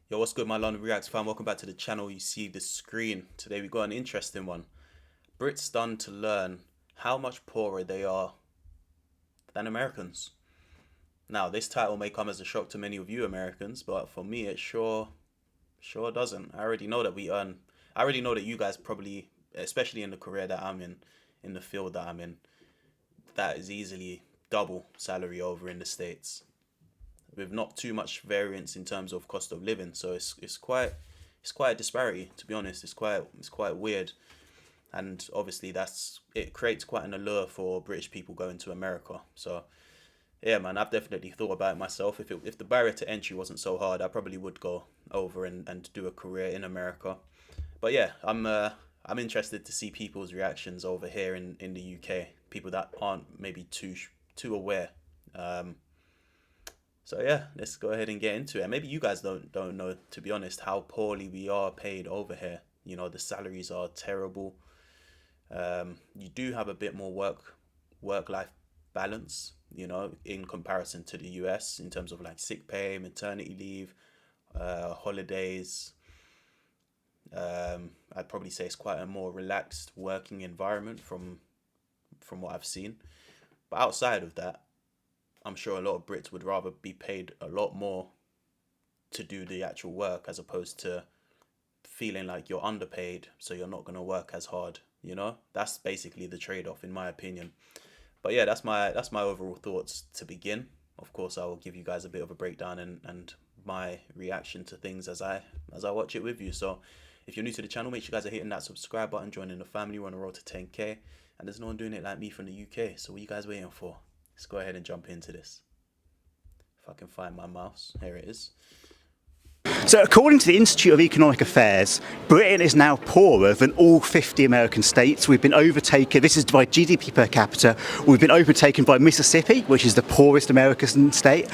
Yo, what's good, my London Reacts fan? Welcome back to the channel. You see the screen. Today we got an interesting one. Brits stunned to learn how much poorer they are than Americans. Now, this title may come as a shock to many of you Americans, but for me, it sure doesn't. I already know that we earn. I already know that you guys probably, especially in the career that I'm in the field that I'm in, that is easily double salary over in the States, with not too much variance in terms of cost of living. So it's quite a disparity, to be honest. It's quite weird, and obviously it creates quite an allure for British people going to America. So yeah, man, I've definitely thought about it myself. If the barrier to entry wasn't so hard, I probably would go over and do a career in America. But yeah, I'm interested to see people's reactions over here in the UK. People that aren't maybe too aware. So yeah, let's go ahead and get into it. Maybe you guys don't know, to be honest, how poorly we are paid over here. You know, the salaries are terrible. You do have a bit more work-life balance, you know, in comparison to the US in terms of like sick pay, maternity leave, holidays. I'd probably say it's quite a more relaxed working environment from what I've seen. But outside of that, I'm sure a lot of Brits would rather be paid a lot more to do the actual work, as opposed to feeling like you're underpaid, so you're not going to work as hard. You know, that's basically the trade-off, in my opinion. But yeah, that's my overall thoughts to begin. Of course, I will give you guys a bit of a breakdown and my reaction to things as I watch it with you. So if you're new to the channel, make sure you guys are hitting that subscribe button, joining the family. We're on the road to 10k, and there's no one doing it like me from the UK. So what are you guys waiting for? Let's go ahead and jump into this. If I can find my mouse, here it is. So according to the Institute of Economic Affairs, Britain is now poorer than all 50 American states. We've been overtaken, this is by GDP per capita, we've been overtaken by Mississippi, which is the poorest American state.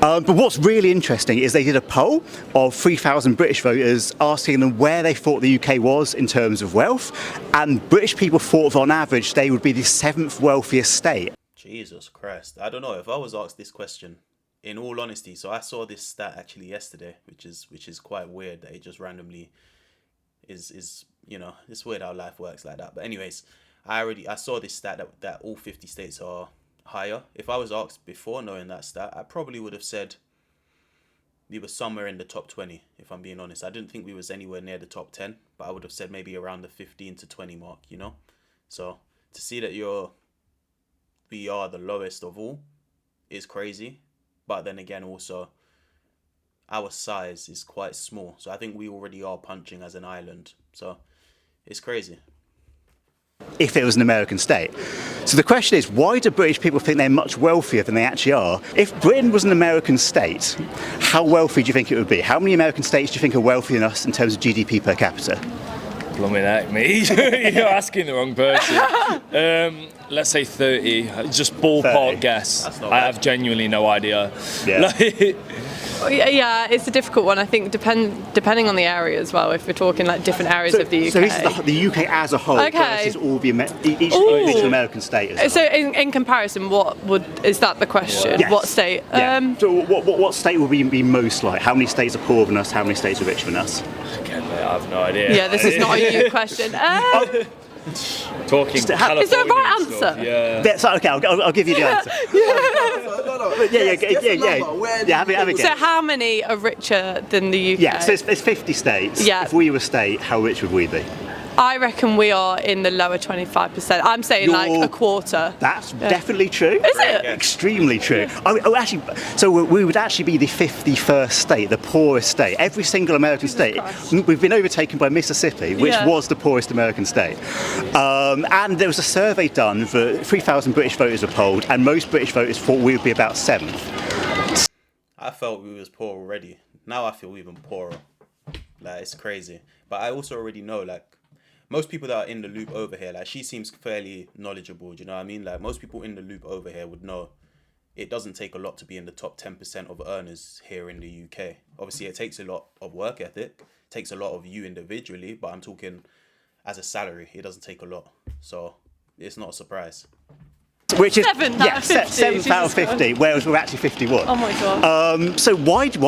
But what's really interesting is they did a poll of 3,000 British voters asking them where they thought the UK was in terms of wealth, and British people thought that on average they would be the 7th wealthiest state. Jesus Christ. I don't know if I was asked this question, in all honesty. So I saw this stat actually yesterday, which is quite weird that it just randomly is you know, it's weird how life works like that. But anyways, I saw this stat that all 50 states are higher. If I was asked before knowing that stat, I probably would have said we were somewhere in the top 20, if I'm being honest. I didn't think we was anywhere near the top 10, but I would have said maybe around the 15 to 20 mark, you know? So to see that we are the lowest of all is crazy. But then again, also, our size is quite small. So I think we already are punching as an island. So it's crazy. If it was an American state. So the question is, why do British people think they're much wealthier than they actually are? If Britain was an American state, how wealthy do you think it would be? How many American states do you think are wealthier than us in terms of GDP per capita? Blooming heck, me. You're asking the wrong person. Let's say 30, just ballpark 30. Guess. I have genuinely no idea. Yeah. Yeah, it's a difficult one. I think depending on the area as well. If we're talking like different areas of the UK. So this is the UK as a whole versus all the each individual American state. So in comparison, is that the question? Yes. What state? Yeah. So what state would we be most like? How many states are poorer than us? How many states are richer than us? Again, mate, I have no idea. Yeah, this is not a you question. Talking is there a right answer? Stuff, yeah. So, okay, I'll give you the answer. Yeah. Have a guess. So how many are richer than the UK? Yeah, so it's 50 states. Yeah. If we were a state, how rich would we be? I reckon we are in the lower 25%. I'm saying like a quarter. That's definitely true. Is it? Extremely true. Actually, so we would actually be the 51st state, the poorest state. Every single American state, we've been overtaken by Mississippi, which was the poorest American state. And there was a survey done for 3,000 British voters were polled, and most British voters thought we would be about 7th. I felt we was poor already. Now I feel even poorer. Like, it's crazy. But I also already know, like, most people that are in the loop over here, like, she seems fairly knowledgeable, do you know what I mean? Like, most people in the loop over here would know it doesn't take a lot to be in the top 10% of earners here in the UK. Obviously, it takes a lot of work ethic, takes a lot of you individually, but I'm talking as a salary, it doesn't take a lot. So it's not a surprise. Which is seventh out of 50, whereas we're actually 51. Oh my god. So why do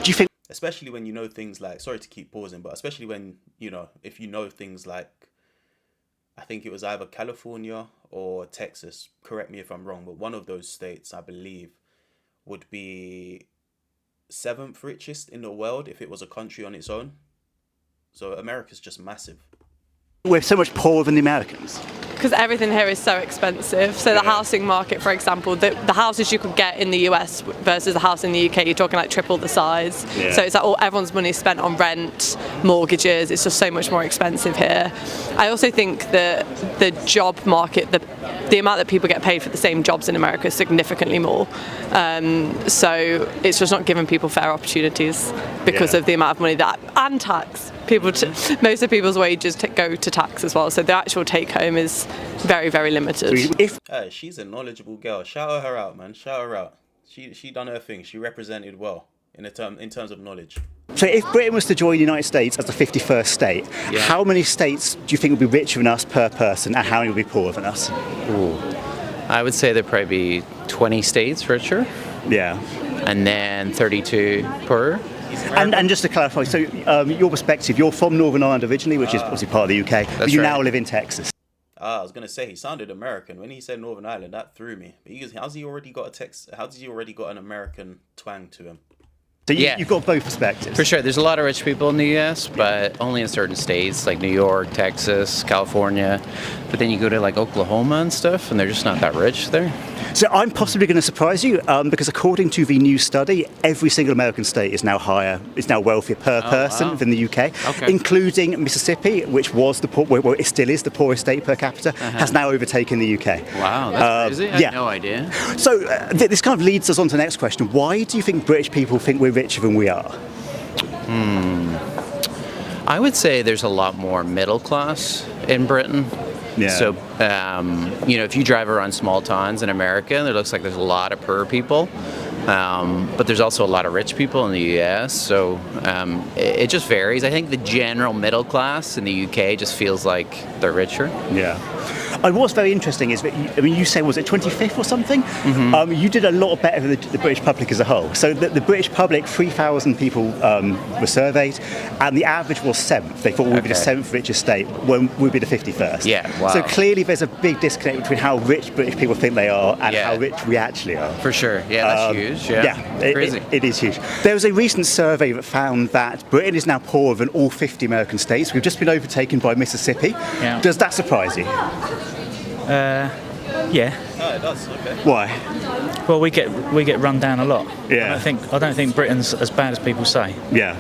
you think? especially when you know things like, sorry to keep pausing, but especially when, if you know things like, I think it was either California or Texas, correct me if I'm wrong, but one of those states, I believe, would be seventh richest in the world if it was a country on its own. So America's just massive. We're so much poorer than the Americans. Because everything here is so expensive. So the housing market, for example, the houses you could get in the US versus the house in the UK, you're talking like triple the size. Yeah. So it's like everyone's money is spent on rent, mortgages. It's just so much more expensive here. I also think that the job market, the amount that people get paid for the same jobs in America is significantly more. So it's just not giving people fair opportunities because of the amount of money and tax. Most of people's wages go to tax as well, so the actual take home is very, very limited. Hey, she's a knowledgeable girl. Shout her out, man. Shout her out. She done her thing. She represented well in terms of knowledge. So if Britain was to join the United States as the 51st state, how many states do you think would be richer than us per person, and how many would be poorer than us? Ooh. I would say there'd probably be 20 states richer. Yeah. And then 32 poorer. And just to clarify, so your perspective, you're from Northern Ireland originally, which is obviously part of the UK, but you now live in Texas. I was gonna say he sounded American when he said Northern Ireland. That threw me. But how's he already got an American twang to him? So you've got both perspectives. For sure, there's a lot of rich people in the US, but only in certain states like New York, Texas, California. But then you go to like Oklahoma and stuff, and they're just not that rich there. So I'm possibly going to surprise you because according to the new study, every single American state is now wealthier per person than the UK, including Mississippi, which was it still is the poorest state per capita, has now overtaken the UK. Wow, that's crazy. I had no idea. So this kind of leads us on to the next question. Why do you think British people think we're richer than we are? I would say there's a lot more middle class in Britain. Yeah. So, if you drive around small towns in America, there looks like there's a lot of poor people, but there's also a lot of rich people in the US. So it just varies. I think the general middle class in the UK just feels like they're richer. Yeah. And what's very interesting is that you say, was it 25th or something? Mm-hmm. You did a lot better than the British public as a whole. So the British public, 3,000 people were surveyed, and the average was 7th. They thought we'd be the 7th richest state when we'd be the 51st. Yeah, wow. So clearly there's a big disconnect between how rich British people think they are and how rich we actually are. For sure. Yeah, that's huge. Yeah, crazy. It is huge. There was a recent survey that found that Britain is now poorer than all 50 American states. We've just been overtaken by Mississippi. Yeah. Does that surprise you? Yeah. Oh, it does. Okay. Why? Well, we get run down a lot. Yeah. I don't think Britain's as bad as people say. Yeah.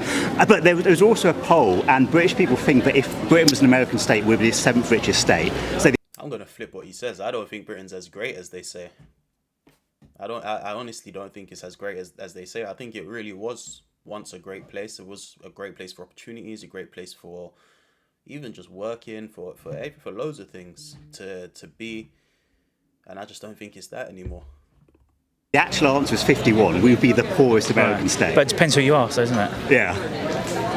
But there was also a poll, and British people think that if Britain was an American state, we'd be the 7th richest state. So I'm gonna flip what he says. I don't think Britain's as great as they say. I honestly don't think it's as great as they say. I think it really was once a great place. It was a great place for opportunities, a great place for even just working, for loads of things to be, and I just don't think it's that anymore. The actual answer is 51. We would be the poorest American state. But it depends who you ask, doesn't it? Yeah.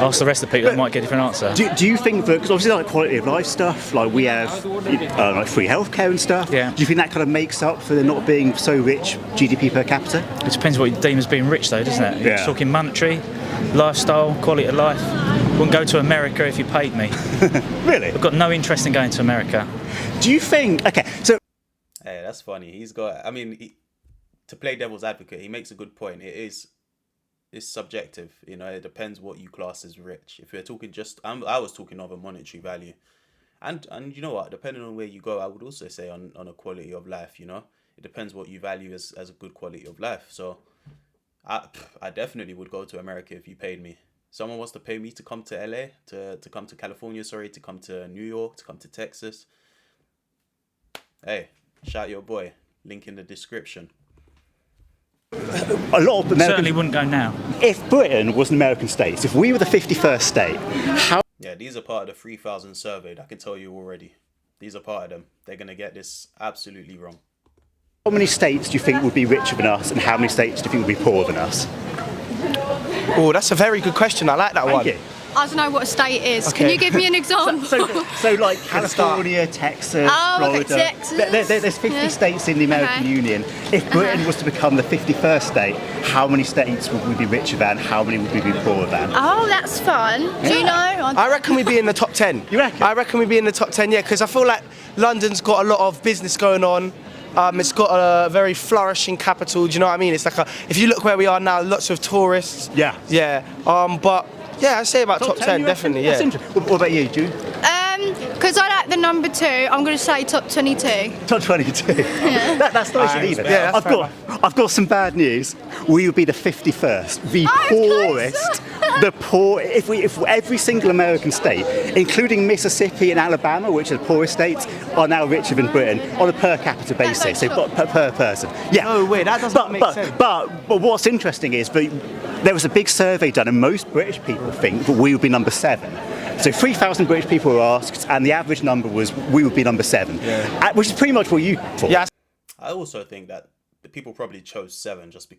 Ask the rest of the people, they might get a different answer. Do you think that, because obviously like quality of life stuff, like we have like free healthcare and stuff, do you think that kind of makes up for there not being so rich GDP per capita? It depends what you deem as being rich though, doesn't it? You're talking monetary, lifestyle, quality of life. Wouldn't go to America if you paid me. Really? I've got no interest in going to America. Do you think, okay, so... Hey, that's funny. He's got, to play devil's advocate, he makes a good point. It's subjective, it depends what you class as rich. If you're talking I was talking of a monetary value. And you know what, depending on where you go, I would also say on a quality of life, it depends what you value as a good quality of life. So I definitely would go to America if you paid me. Someone wants to pay me to come to LA, to come to California, to come to New York, to come to Texas. Hey, shout your boy. Link in the description. A lot of Americans certainly wouldn't go now. If Britain was an American state, if we were the 51st state, how... Yeah, these are part of the 3,000 surveyed. I can tell you already. These are part of them. They're going to get this absolutely wrong. How many states do you think would be richer than us, and how many states do you think would be poorer than us? Oh, that's a very good question. I like that one. Thank you. I don't know what a state is. Can Okay. you give me an example? So like California, Texas, Oh, okay, Florida. Texas. There's 50 Yeah. states in the American Okay. Union. If Britain was to become the 51st state, how many states would we be richer than? How many would we be poorer than? Oh, that's fun. Do you know? I reckon we'd be in the top 10. You reckon? I reckon we'd be in the top 10, yeah, because I feel like London's got a lot of business going on. It's got a very flourishing capital, do you know what I mean? It's like if you look where we are now, lots of tourists. Yeah. Yeah. But yeah, I'd say about top 10, you reckon? definitely, That's yeah. interesting. What about you, June? Because I like the number 2, I'm going to say top 22. Top 22. That's nice and even. Yeah, that's I've got some bad news. We would be the 51st, the Oh, poorest. The poor. If every single American state, including Mississippi and Alabama, which are the poorest states, are now richer than Britain on a per capita basis. They've got per person. Yeah. No way, that doesn't make sense. But what's interesting is that there was a big survey done, and most British people think that we would be number 7. So 3,000 British people were asked, and the average number was we would be number 7, which is pretty much what you thought. Yeah. I also think that the people probably chose 7 just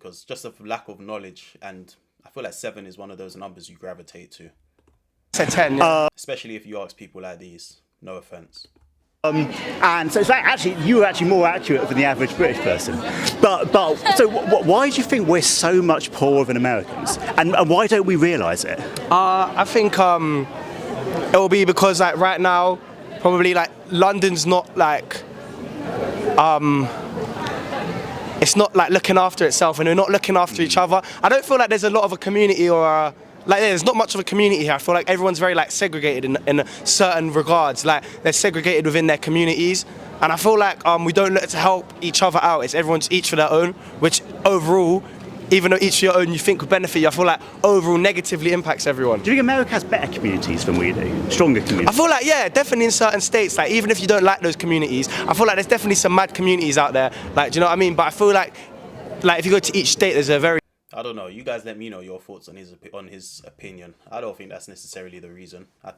of lack of knowledge, and I feel like 7 is one of those numbers you gravitate to, I said 10, yeah. especially if you ask people like these. No offense. And so it's actually you were actually more accurate than the average British person. But so why do you think we're so much poorer than Americans? And why don't we realise it? I think it will be because like right now, probably like London's not like it's not like looking after itself, and we're not looking after each other. I don't feel like there's a lot of a community or like there's not much of a community here. I feel like everyone's very like segregated in certain regards. Like they're segregated within their communities, and I feel like we don't look to help each other out. It's everyone's each for their own, which overall, even though each for your own you think would benefit you, I feel like overall negatively impacts everyone. Do you think America has better communities than we do? Stronger communities? I feel like, yeah, definitely in certain states, like even if you don't like those communities, I feel like there's definitely some mad communities out there, like, do you know what I mean? But I feel like if you go to each state, there's a very... I don't know. You guys let me know your thoughts on his opinion. I don't think that's necessarily the reason. I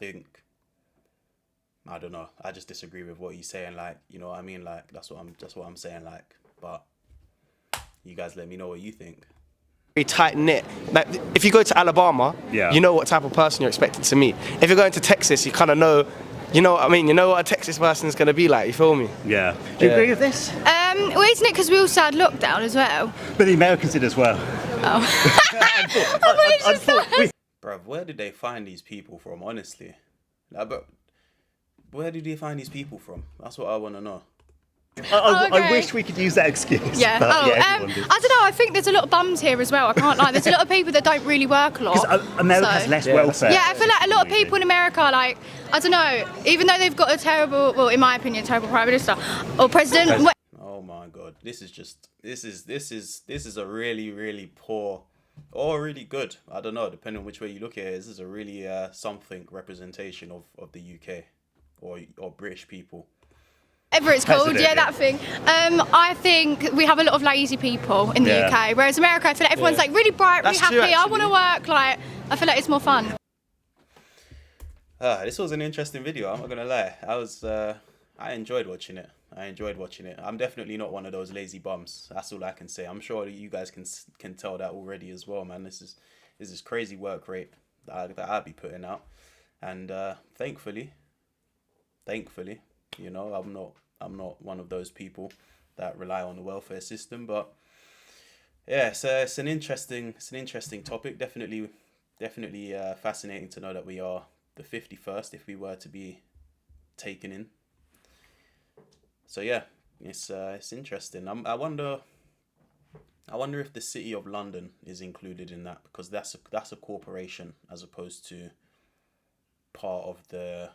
don't know. I just disagree with what he's saying. Like, you know what I mean? Like that's what I'm saying. Like, but you guys let me know what you think. very tight knit. Like if you go to Alabama, you know what type of person you're expected to meet. If you're going to Texas, you kind of know, you know what I mean? You know what a Texas person is going to be like. You feel me? Yeah. Do you agree with this? Well, isn't it because we also had lockdown as well? But the Americans did as well. Bruv, where did they find these people from? Honestly, like, but where did they find these people from? That's what I want to know. I wish we could use that excuse. Yeah. But I don't know. I think there's a lot of bums here as well. I can't lie. There's a lot of people that don't really work a lot. Because America has less welfare. Yeah, I feel like a lot of people in America are like, I don't know, even though they've got a terrible, well, in my opinion, terrible prime minister or president. Oh my god, this is a really, really poor or really good, I don't know, depending on which way you look at it. This is a really something representation of the UK or British people. Whatever it's called, President, that thing. I think we have a lot of lazy people in the UK, whereas America, I feel like everyone's like really bright, really That's true, happy. I actually. want to work. Like, I feel like it's more fun. This was an interesting video. I'm not gonna lie. I enjoyed watching it. I'm definitely not one of those lazy bums. That's all I can say. I'm sure that you guys can tell that already as well, man. This is crazy work rate that I'd be putting out, and thankfully, you know, I'm not one of those people that rely on the welfare system. But yeah, so it's an interesting topic. Definitely fascinating to know that we are the 51st if we were to be taken in. So yeah, it's interesting. I wonder if the City of London is included in that, because that's a corporation as opposed to part of the,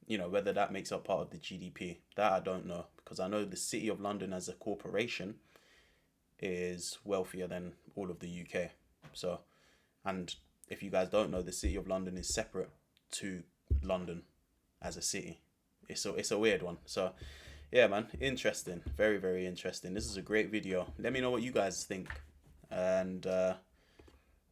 you know, whether that makes up part of the GDP. That I don't know, because I know the City of London as a corporation is wealthier than all of the UK. So, and if you guys don't know, the City of London is separate to London as a city. It's a weird one. So yeah, man, interesting. Very, very interesting. This is a great video. Let me know what you guys think. And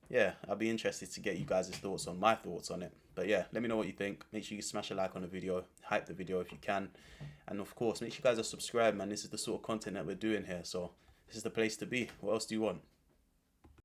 yeah, I'll be interested to get you guys' thoughts on my thoughts on it. But yeah, let me know what you think. Make sure you smash a like on the video. Hype the video if you can. And of course, make sure you guys are subscribed, man. This is the sort of content that we're doing here. So this is the place to be. What else do you want?